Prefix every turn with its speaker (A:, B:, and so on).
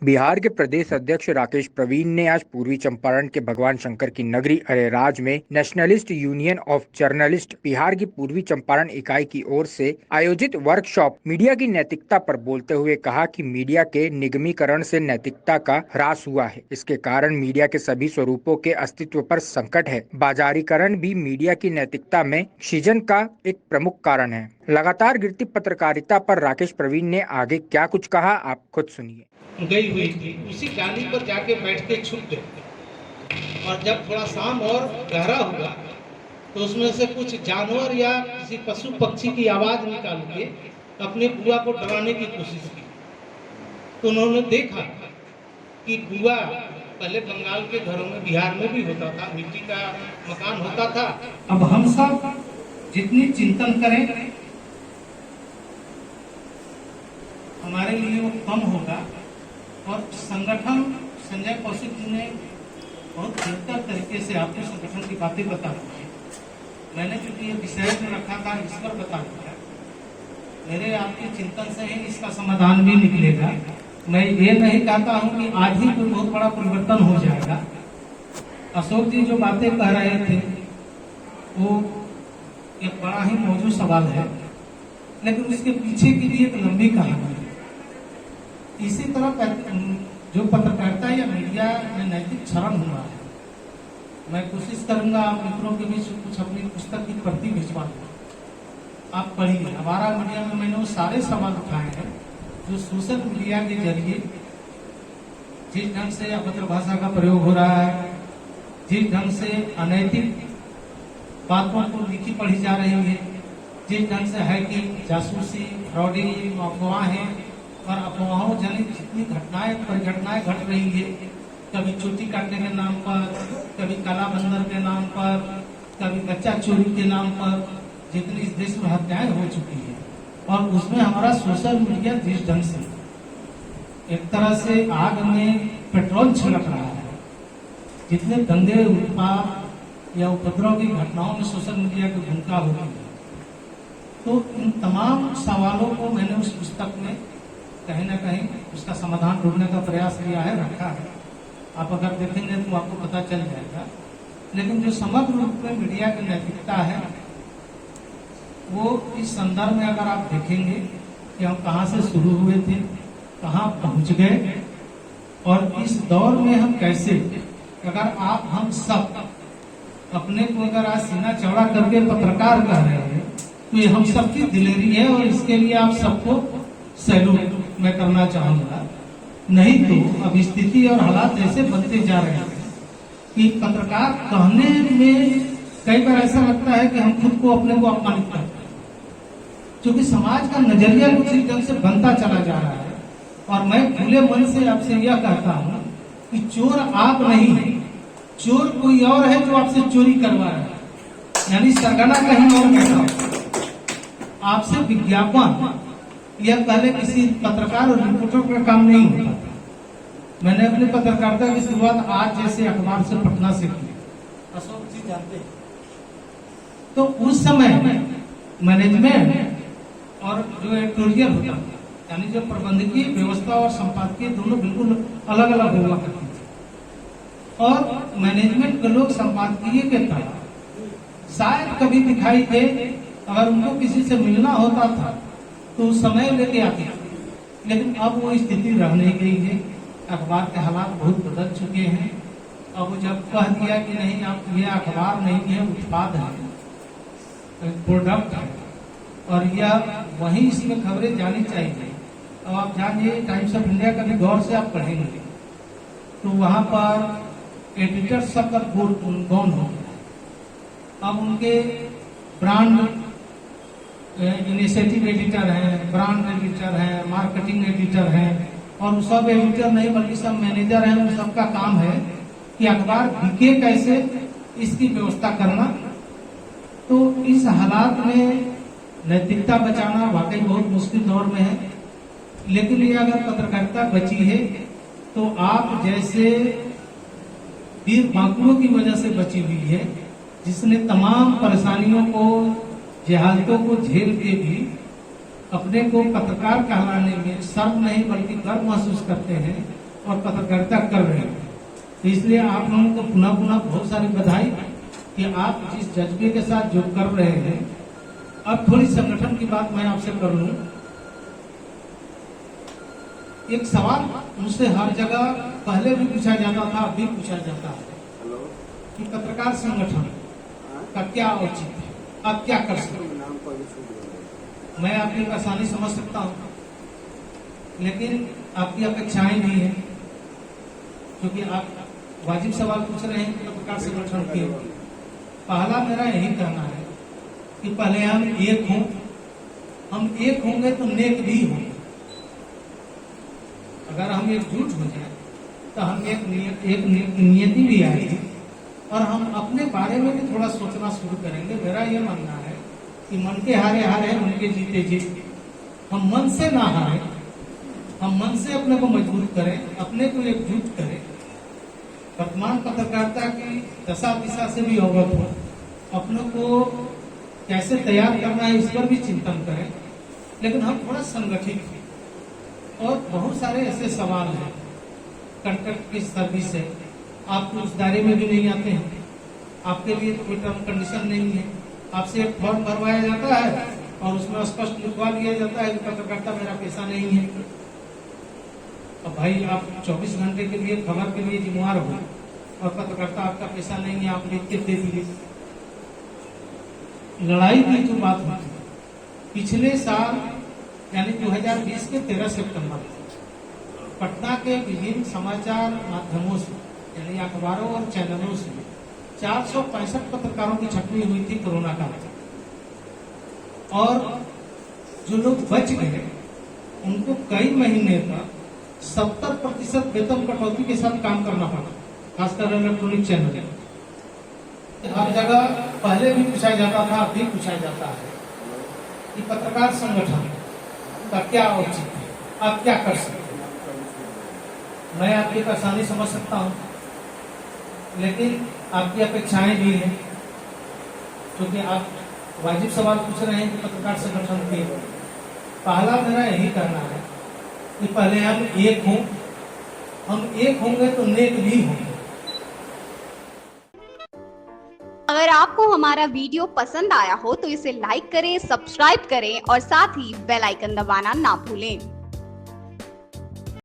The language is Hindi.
A: बिहार के प्रदेश अध्यक्ष राकेश प्रवीण ने आज पूर्वी चंपारण के भगवान शंकर की नगरी अरेराज में nationalist union of journalist Bihar की पूर्वी चंपारण इकाई की ओर से आयोजित वर्कशॉप मीडिया की नैतिकता पर बोलते हुए कहा कि मीडिया के निगमीकरण से नैतिकता का ह्रास हुआ है। इसके कारण मीडिया के सभी स्वरूपों के अस्तित्व पर संकट है। बाजारीकरण भी मीडिया की नैतिकता में क्षीणन का एक प्रमुख कारण है। लगातार गिरती पत्रकारिता पर राकेश प्रवीण ने आगे क्या कुछ कहा, आप खुद सुनिए।
B: गई हुई थी, उसी डाली पर जाके बैठ के छुप गए और जब थोड़ा शाम और गहरा हुआ तो उसमें से कुछ जानवर या किसी पशु पक्षी की आवाज़ निकाल के अपने बुआ को डराने की कोशिश की। तो उन्होंने देखा कि बुआ पहले बंगाल के घरों में, बिहार में भी होता था, मिट्टी का मकान होता था। अब हम सब जितनी चिंतन करें हमारे लिए वो कम होगा। और संगठन, संजय कौशिक जी ने बहुत बेहतर तरीके से आपके संगठन की बातें बता दी। मैंने चूंकि ये विषय में रखा था, इस पर बता दिया। मेरे आपके चिंतन से ही इसका समाधान भी निकलेगा। मैं ये नहीं कहता हूँ कि आज ही कोई बहुत बड़ा परिवर्तन हो जाएगा। अशोक जी जो बातें कह रहे थे वो एक बड़ा ही मौजूद सवाल है, लेकिन उसके पीछे की भी एक लंबी कहानी है। इसी तरह जो पत्रकारिता या मीडिया में नैतिक क्षरण हुआ है, मैं कोशिश करूंगा आप मित्रों के बीच कुछ अपनी पुस्तक की प्रति भिजवा दूँ, आप पढ़िए। हमारा मीडिया में मैंने वो सारे सवाल उठाए हैं जो सोशल मीडिया के जरिए जिस ढंग से अभद्र भाषा का प्रयोग हो रहा है, जिस ढंग से अनैतिक बातों को लिखी पढ़ी जा रही है, जिस ढंग से है कि जासूसी, फ्रॉडिंग, अफवाहें और अफवाहों जनित जितनी परिघटनाएं घट रही है, कभी चोटी काटने के नाम पर, कभी काला बंदर के नाम पर, कभी बच्चा चोरी के नाम पर, जितनी इस देश में हत्याएं हो चुकी है। और उसमें हमारा सोशल मीडिया जिस ढंग से एक तरह से आग में पेट्रोल छिड़क रहा है, जितने दंगे, उत्पात या उपद्रव की घटनाओं में सोशल मीडिया की भूमिका होती है। तो इन तमाम सवालों को मैंने उस पुस्तक में कहीं ना कहीं उसका समाधान ढूंढने का प्रयास किया है, रखा है। आप अगर देखेंगे तो आपको पता चल जाएगा। लेकिन जो समग्र रूप में मीडिया की नैतिकता है वो इस संदर्भ में अगर आप देखेंगे कि हम कहाँ से शुरू हुए थे, कहाँ पहुंच गए और इस दौर में हम कैसे, अगर हम सब अपने को अगर आज सीना चौड़ा करके पत्रकार कह रहे हैं तो ये हम सबकी दिलेरी है और इसके लिए आप सबको सैल्यूट मैं करना चाहूंगा। नहीं तो अब स्थिति और हालात ऐसे बनते जा रहे हैं कि पत्रकार कहने में कई बार ऐसा लगता है कि हम खुद को, अपने को अपमानित करते हैं, क्योंकि समाज का नजरिया कुछ इस ढंग से बनता चला जा रहा है। और मैं खुले मन से आपसे यह कहता हूँ कि चोर आप नहीं है, चोर कोई और है जो आपसे चोरी करवा रहा है, यानी सरगना कहीं और बैठा हो। आपसे विज्ञापन यह पहले किसी पत्रकार और रिपोर्टर का काम नहीं होता था। मैंने अपने पत्रकारिता की शुरुआत आज जैसे अखबार से, पटना से की, अशोक जी जानते हैं। तो उस समय मैनेजमेंट और जो एडिटोरियल होता था, यानी जो प्रबंधकीय व्यवस्था और संपादकीय दोनों बिल्कुल अलग अलग हुआ करती थी। और मैनेजमेंट के लोग संपादकीय के तहत शायद कभी दिखाई दे, अगर उनको किसी से मिलना होता था तो समय लेके आते थे। लेकिन अब वो स्थिति रह नहीं गई है। अखबार के हालात बहुत बदल चुके हैं। अब जब कह दिया कि नहीं, आप ये अखबार नहीं है, उत्पाद है, प्रोडक्ट है और यह वहीं इसमें खबरें जानी चाहिए। अब आप जानिए, टाइम्स ऑफ इंडिया का भी गौर से आप पढ़ेंगे तो वहां पर एडिटर सब का गौन हो गया। अब उनके ब्रांड इनिशिएटिव एडिटर हैं, ब्रांड एडिटर हैं, मार्केटिंग एडिटर हैं, और सब एडिटर नहीं बल्कि सब मैनेजर हैं। उन सबका काम है कि अखबार बिके कैसे, इसकी व्यवस्था करना। तो इस हालात में नैतिकता बचाना वाकई बहुत मुश्किल दौर में है। लेकिन ये अगर पत्रकारिता बची है तो आप जैसे वीर बांकुओं की वजह से बची हुई है, जिसने तमाम परेशानियों को, जहालतों को झेल के भी अपने को पत्रकार कहलाने में शर्म नहीं बल्कि गर्व महसूस करते हैं। और पत्रकारिता कर रहे हैं। तो इसलिए आप लोगों को पुनः पुनः बहुत सारी बधाई कि आप जिस जज्बे के साथ जो कर रहे हैं। अब थोड़ी संगठन की बात मैं आपसे कर लूं। एक सवाल मुझसे हर जगह पहले भी पूछा जाता था, अभी पूछा जाता है कि पत्रकार संगठन का क्या औचित्य है, आप क्या कर सकते हैं। मैं आपकी परेशानी समझ सकता हूं, लेकिन आपकी अपेक्षाएं भी हैं, क्योंकि आप वाजिब सवाल पूछ रहे हैं पत्रकार संगठन के। पहला मेरा यही कहना है कि पहले हम एक हों, हम एक होंगे तो नेक भी होंगे। अगर हम एकजुट हो जाए तो हम एक नियति भी आएगी और हम अपने बारे में भी थोड़ा सोचना शुरू करेंगे। मेरा यह मानना है कि मन के हारे हारे, मन के जीते जीते। हम मन से ना हारे, हम मन से अपने को मजबूत करें, अपने को एकजुट करें, वर्तमान पत्रकारिता की दशा दिशा से भी अवगत हो, अपनों को कैसे तैयार करना है इस पर भी चिंतन करें। लेकिन हम थोड़ा संगठित हैं और बहुत सारे ऐसे सवाल हैं, कंट्रैक्ट की सर्विस है, आप उस दायरे में भी नहीं आते हैं, आपके लिए कोई टर्म कंडीशन नहीं है, आपसे एक फॉर्म भरवाया जाता है और उसमें स्पष्ट लिखवा दिया जाता है कि पत्रकारिता मेरा पेशा नहीं है। अब भाई आप 24 घंटे के लिए खबर के लिए जिम्मेवार हो और पत्रकारिता आपका पेशा नहीं है, आप लिख के दे दिए। लड़ाई की जो बात होती है, पिछले साल यानी 2020 के 13 सितंबर पटना के विभिन्न समाचार माध्यमों से यानी अखबारों और चैनलों से 465 पत्रकारों की छटनी हुई थी कोरोना काल में। और जो लोग बच गए उनको कई महीने तक 70% वेतन कटौती के साथ काम करना पड़ा, खासकर इलेक्ट्रॉनिक चैनल। हर जगह पहले भी पूछा जाता था, अभी पूछा जाता है कि पत्रकार संगठन का क्या औचित्य है, आप क्या कर सकते हैं। मैं आपकी परेशानी समझ सकता हूं, लेकिन आपकी अपेक्षाएं भी हैं, क्योंकि आप वाजिब सवाल पूछ रहे हैं कि पत्रकार संगठन के। पहला मेरा यही कहना है कि पहले हम एक हों, हम एक होंगे तो नेक भी होंगे।
C: अगर आपको हमारा वीडियो पसंद आया हो तो इसे लाइक करें, सब्सक्राइब करें और साथ ही बेल आइकन दबाना ना भूलें।